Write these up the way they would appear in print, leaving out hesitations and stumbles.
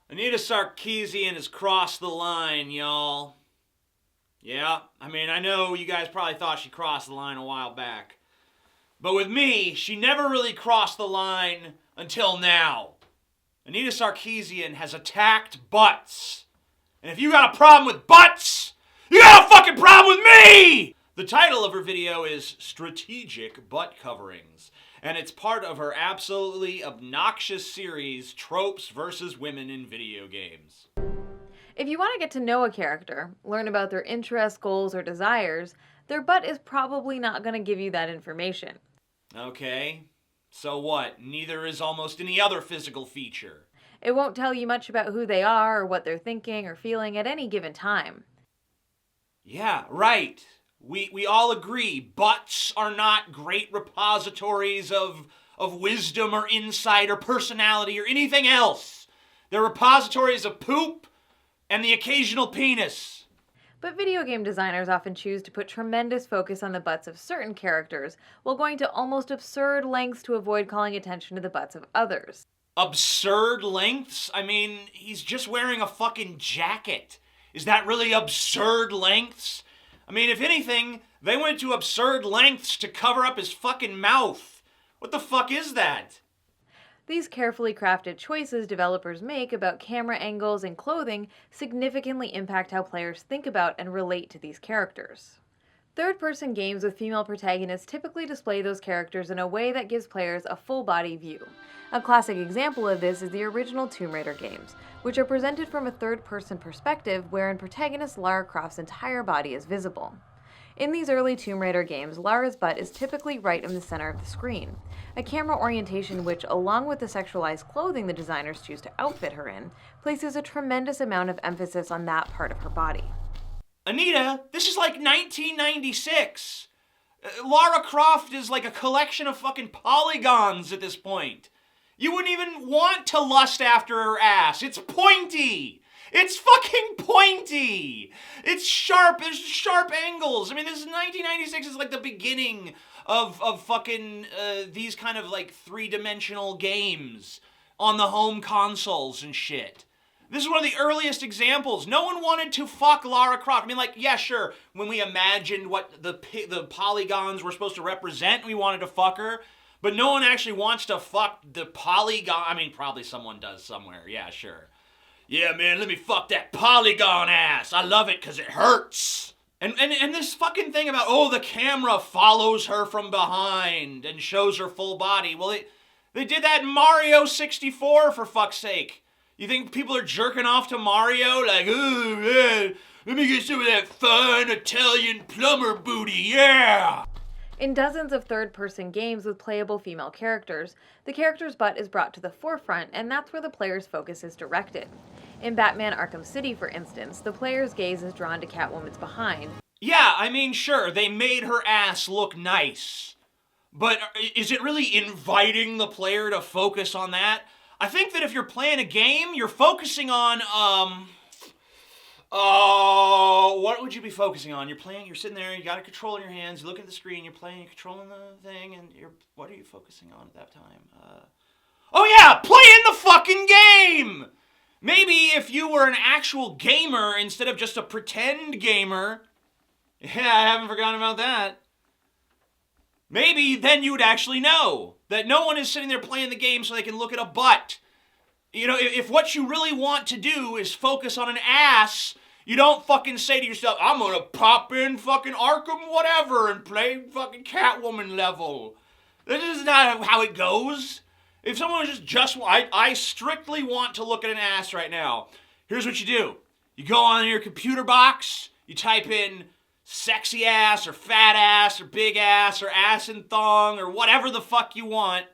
Anita Sarkeesian has crossed the line, y'all. Yeah, I mean, I know you guys probably thought she crossed the line a while back. But with me, she never really crossed the line until now. Anita Sarkeesian has attacked butts. And if you got a problem with butts, you got a fucking problem with me! The title of her video is Strategic Butt Coverings, and it's part of her absolutely obnoxious series, Tropes versus Women in Video Games. If you want to get to know a character, learn about their interests, goals, or desires, their butt is probably not going to give you that information. Okay, so what? Neither is almost any other physical feature. It won't tell you much about who they are or what they're thinking or feeling at any given time. Yeah, right. We all agree butts are not great repositories of wisdom or insight or personality or anything else. They're repositories of poop and the occasional penis. But video game designers often choose to put tremendous focus on the butts of certain characters while going to almost absurd lengths to avoid calling attention to the butts of others. Absurd lengths? I mean, he's just wearing a fucking jacket. Is that really absurd lengths? I mean, if anything, they went to absurd lengths to cover up his fucking mouth. What the fuck is that? These carefully crafted choices developers make about camera angles and clothing significantly impact how players think about and relate to these characters. Third-person games with female protagonists typically display those characters in a way that gives players a full-body view. A classic example of this is the original Tomb Raider games, which are presented from a third-person perspective wherein protagonist Lara Croft's entire body is visible. In these early Tomb Raider games, Lara's butt is typically right in the center of the screen, a camera orientation which, along with the sexualized clothing the designers choose to outfit her in, places a tremendous amount of emphasis on that part of her body. Anita, this is like 1996. Lara Croft is like a collection of fucking polygons at this point. You wouldn't even want to lust after her ass. It's pointy. It's fucking pointy. It's sharp. There's sharp angles. I mean, this is 1996 is like the beginning of fucking these kind of like three-dimensional games on the home consoles and shit. This is one of the earliest examples. No one wanted to fuck Lara Croft. I mean, like, yeah, sure, when we imagined what the polygons were supposed to represent, we wanted to fuck her. But no one actually wants to fuck the polygon. I mean, probably someone does somewhere. Yeah, sure. Yeah, man, let me fuck that polygon ass. I love it because it hurts. And this fucking thing about, oh, the camera follows her from behind and shows her full body. Well, they did that in Mario 64, for fuck's sake. You think people are jerking off to Mario? Like, oh, man, let me get some of that fine Italian plumber booty, yeah! In dozens of third-person games with playable female characters, the character's butt is brought to the forefront, and that's where the player's focus is directed. In Batman Arkham City, for instance, the player's gaze is drawn to Catwoman's behind. Yeah, I mean, sure, they made her ass look nice. But is it really inviting the player to focus on that? I think that if you're playing a game, you're focusing on, what would you be focusing on? You're sitting there, you got a control in your hands, you look at the screen, you're playing, you're controlling the thing, and what are you focusing on at that time? Oh yeah, playing the fucking game! Maybe if you were an actual gamer instead of just a pretend gamer, yeah, I haven't forgotten about that. Maybe then you would actually know that no one is sitting there playing the game so they can look at a butt. You know, if what you really want to do is focus on an ass, you don't fucking say to yourself, I'm gonna pop in fucking Arkham whatever and play fucking Catwoman level. This is not how it goes. If someone was I strictly want to look at an ass right now. Here's what you do. You go on your computer box, you type in sexy ass or fat ass or big ass or ass and thong or whatever the fuck you want.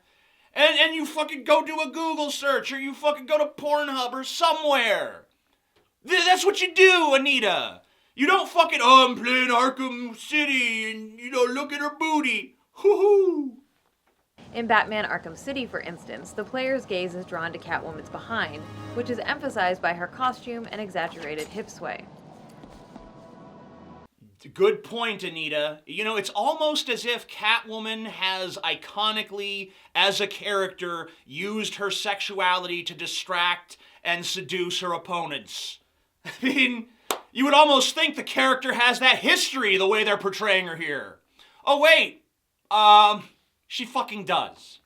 And you fucking go do a Google search or you fucking go to Pornhub or somewhere. That's what you do, Anita. You don't fucking, oh, I'm playing Arkham City and, look at her booty. Hoo-hoo. In Batman Arkham City, for instance, the player's gaze is drawn to Catwoman's behind, which is emphasized by her costume and exaggerated hip sway. Good point, Anita. It's almost as if Catwoman has iconically, as a character, used her sexuality to distract and seduce her opponents. I mean, you would almost think the character has that history the way they're portraying her here. Oh, wait. She fucking does.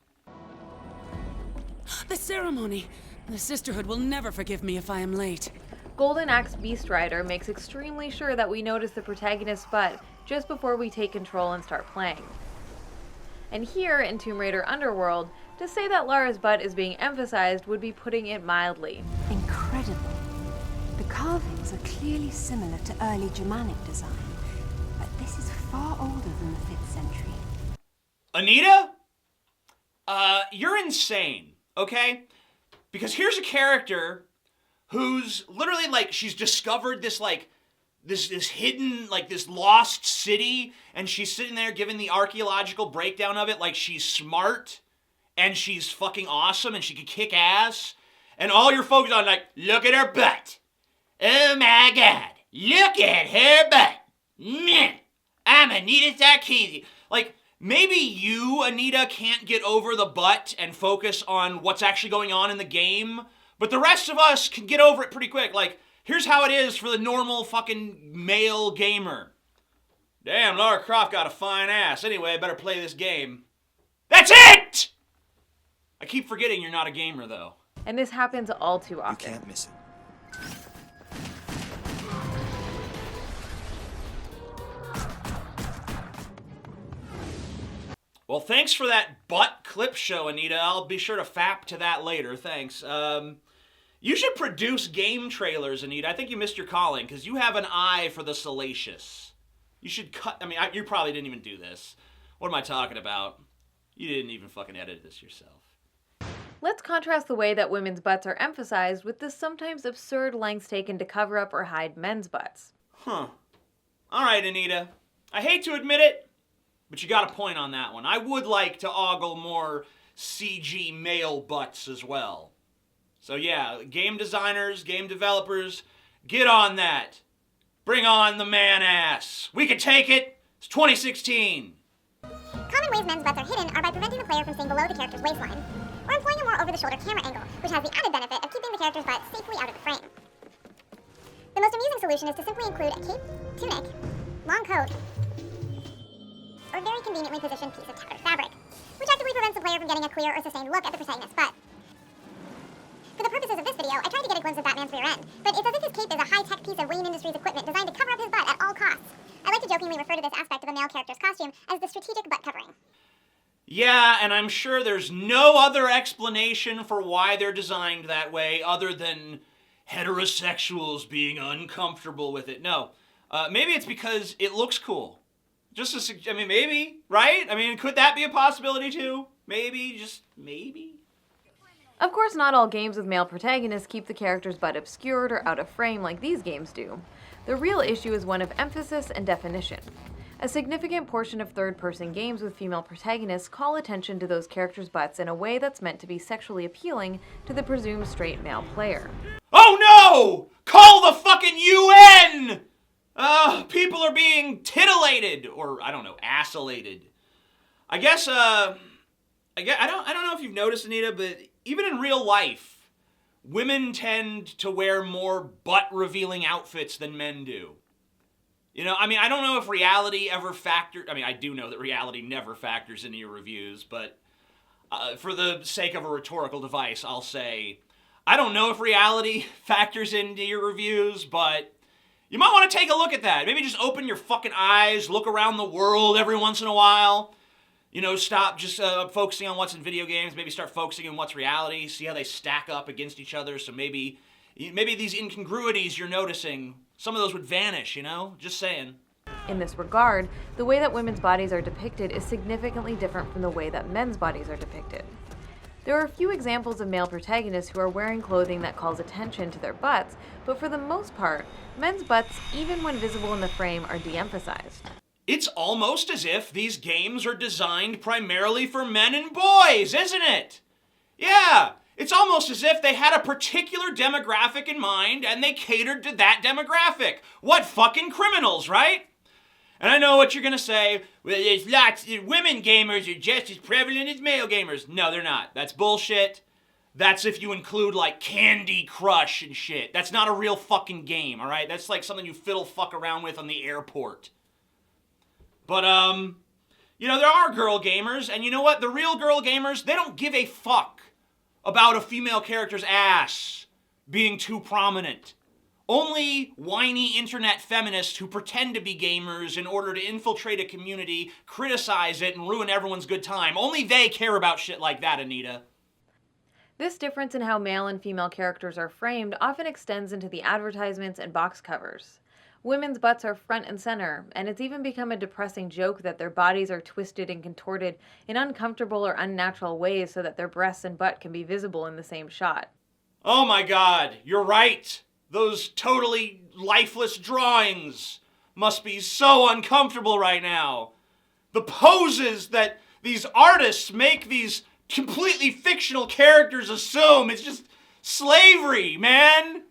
The ceremony! The Sisterhood will never forgive me if I am late. Golden Axe Beast Rider makes extremely sure that we notice the protagonist's butt just before we take control and start playing. And here in Tomb Raider Underworld, to say that Lara's butt is being emphasized would be putting it mildly. Incredible. The carvings are clearly similar to early Germanic design, but this is far older than the 5th century. Anita? You're insane, okay? Because here's a character who's literally, like, she's discovered this, like, this hidden, like, this lost city, and she's sitting there giving the archaeological breakdown of it like she's smart, and she's fucking awesome, and she can kick ass, and all you're focused on, like, look at her butt. Oh my God, look at her butt. Meh. I'm Anita Sarkeesian. Like, maybe you, Anita, can't get over the butt and focus on what's actually going on in the game, but the rest of us can get over it pretty quick. Like, here's how it is for the normal fucking male gamer. Damn, Lara Croft got a fine ass. Anyway, I better play this game. That's it! I keep forgetting you're not a gamer, though. And this happens all too often. You can't miss it. Well, thanks for that butt clip show, Anita. I'll be sure to fap to that later. Thanks. You should produce game trailers, Anita. I think you missed your calling, because you have an eye for the salacious. You should cut... I mean, you probably didn't even do this. What am I talking about? You didn't even fucking edit this yourself. Let's contrast the way that women's butts are emphasized with the sometimes absurd lengths taken to cover up or hide men's butts. Huh. Alright, Anita. I hate to admit it, but you got a point on that one. I would like to ogle more CG male butts as well. So yeah, game designers, game developers, get on that. Bring on the man ass. We can take it. It's 2016. Common ways men's butts are hidden are by preventing the player from seeing below the character's waistline, or employing a more over-the-shoulder camera angle, which has the added benefit of keeping the character's butt safely out of the frame. The most amusing solution is to simply include a cape, tunic, long coat, or very conveniently positioned piece of tattered fabric, which actively prevents the player from getting a clear or sustained look at the protagonist's butt. For the purposes of this video, I tried to get a glimpse of Batman's rear end, but it's as if his cape is a high-tech piece of Wayne Industries equipment designed to cover up his butt at all costs. I like to jokingly refer to this aspect of a male character's costume as the strategic butt covering. Yeah, and I'm sure there's no other explanation for why they're designed that way other than heterosexuals being uncomfortable with it. No, maybe it's because it looks cool. I mean, maybe, right? I mean, could that be a possibility too? Maybe, just maybe? Of course, not all games with male protagonists keep the character's butt obscured or out of frame like these games do. The real issue is one of emphasis and definition. A significant portion of third-person games with female protagonists call attention to those characters' butts in a way that's meant to be sexually appealing to the presumed straight male player. Oh no! Call the fucking UN! People are being titillated, or I don't know, assilated. I don't know if you've noticed, Anita, but even in real life, women tend to wear more butt-revealing outfits than men do. You know, I mean, I don't know if reality ever I do know that reality never factors into your reviews, but for the sake of a rhetorical device, I'll say, I don't know if reality factors into your reviews, but you might want to take a look at that. Maybe just open your fucking eyes, look around the world every once in a while. You know, stop just focusing on what's in video games. Maybe start focusing on what's reality. See how they stack up against each other. So maybe these incongruities you're noticing, some of those would vanish, you know? Just saying. In this regard, the way that women's bodies are depicted is significantly different from the way that men's bodies are depicted. There are a few examples of male protagonists who are wearing clothing that calls attention to their butts, but for the most part, men's butts, even when visible in the frame, are de-emphasized. It's almost as if these games are designed primarily for men and boys, isn't it? Yeah, it's almost as if they had a particular demographic in mind and they catered to that demographic. What fucking criminals, right? And I know what you're gonna say. Well, there's lots of women gamers are just as prevalent as male gamers. No, they're not. That's bullshit. That's if you include, like, Candy Crush and shit. That's not a real fucking game, alright? That's like something you fiddle fuck around with on the airport. But, you know, there are girl gamers, and you know what? The real girl gamers, they don't give a fuck about a female character's ass being too prominent. Only whiny internet feminists who pretend to be gamers in order to infiltrate a community, criticize it, and ruin everyone's good time. Only they care about shit like that, Anita. This difference in how male and female characters are framed often extends into the advertisements and box covers. Women's butts are front and center, and it's even become a depressing joke that their bodies are twisted and contorted in uncomfortable or unnatural ways so that their breasts and butt can be visible in the same shot. Oh my god, you're right. Those totally lifeless drawings must be so uncomfortable right now. The poses that these artists make these completely fictional characters assume, it's just slavery, man.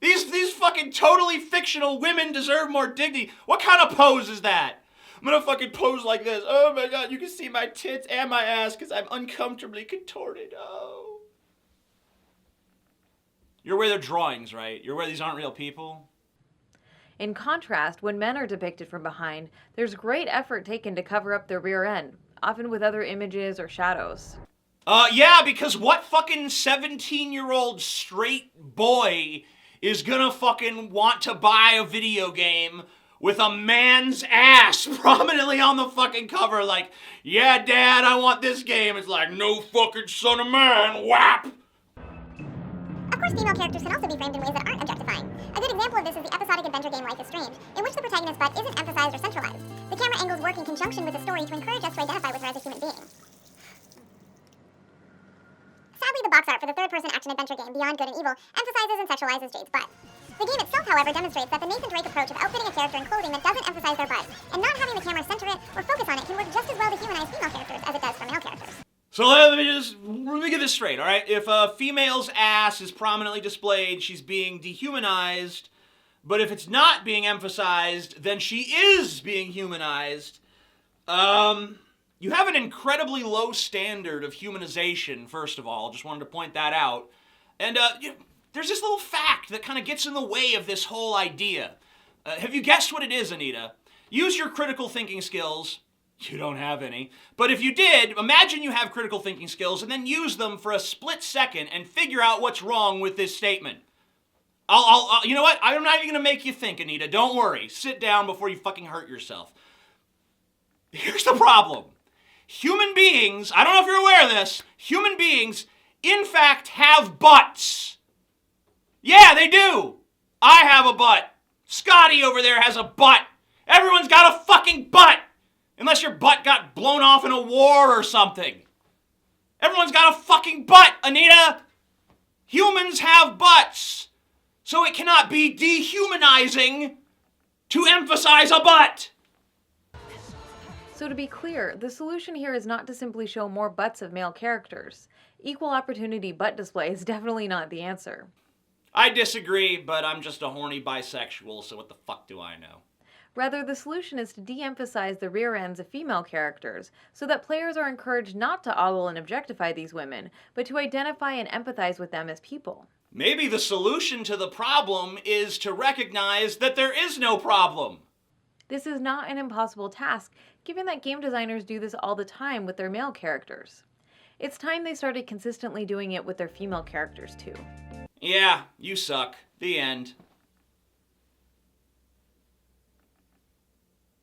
These fucking totally fictional women deserve more dignity. What kind of pose is that? I'm gonna fucking pose like this. Oh my god, you can see my tits and my ass because I'm uncomfortably contorted. Oh. You're aware they're drawings, right? You're aware these aren't real people? In contrast, when men are depicted from behind, there's great effort taken to cover up their rear end, often with other images or shadows. Yeah, because what fucking 17-year-old straight boy is gonna fucking want to buy a video game with a man's ass prominently on the fucking cover? Like, yeah, Dad, I want this game. It's like, no fucking son of man, whap! Of course, female characters can also be framed in ways that aren't objectifying. A good example of this is the episodic adventure game Life is Strange, in which the protagonist's butt isn't emphasized or centralized. The camera angles work in conjunction with the story to encourage us to identify with her as a human being. Sadly, the box art for the third-person action-adventure game Beyond Good and Evil emphasizes and sexualizes Jade's butt. The game itself, however, demonstrates that the Nathan Drake approach of outfitting a character in clothing that doesn't emphasize their butt, and not having the camera center it or focus on it can work just as well to humanize female characters as it does for male characters. So let me get this straight, alright? If a female's ass is prominently displayed, she's being dehumanized. But if it's not being emphasized, then she is being humanized. You have an incredibly low standard of humanization, first of all. Just wanted to point that out. And there's this little fact that kind of gets in the way of this whole idea. Have you guessed what it is, Anita? Use your critical thinking skills. You don't have any. But if you did, imagine you have critical thinking skills and then use them for a split second and figure out what's wrong with this statement. You know what? I'm not even going to make you think, Anita. Don't worry. Sit down before you fucking hurt yourself. Here's the problem. Human beings, I don't know if you're aware of this, human beings, in fact, have butts. Yeah, they do. I have a butt. Scotty over there has a butt. Everyone's got a fucking butt. Unless your butt got blown off in a war or something. Everyone's got a fucking butt, Anita. Humans have butts. So it cannot be dehumanizing to emphasize a butt. So to be clear, the solution here is not to simply show more butts of male characters. Equal opportunity butt display is definitely not the answer. I disagree, but I'm just a horny bisexual, so what the fuck do I know? Rather, the solution is to de-emphasize the rear ends of female characters, so that players are encouraged not to ogle and objectify these women, but to identify and empathize with them as people. Maybe the solution to the problem is to recognize that there is no problem. This is not an impossible task, given that game designers do this all the time with their male characters. It's time they started consistently doing it with their female characters too. Yeah, you suck. The end.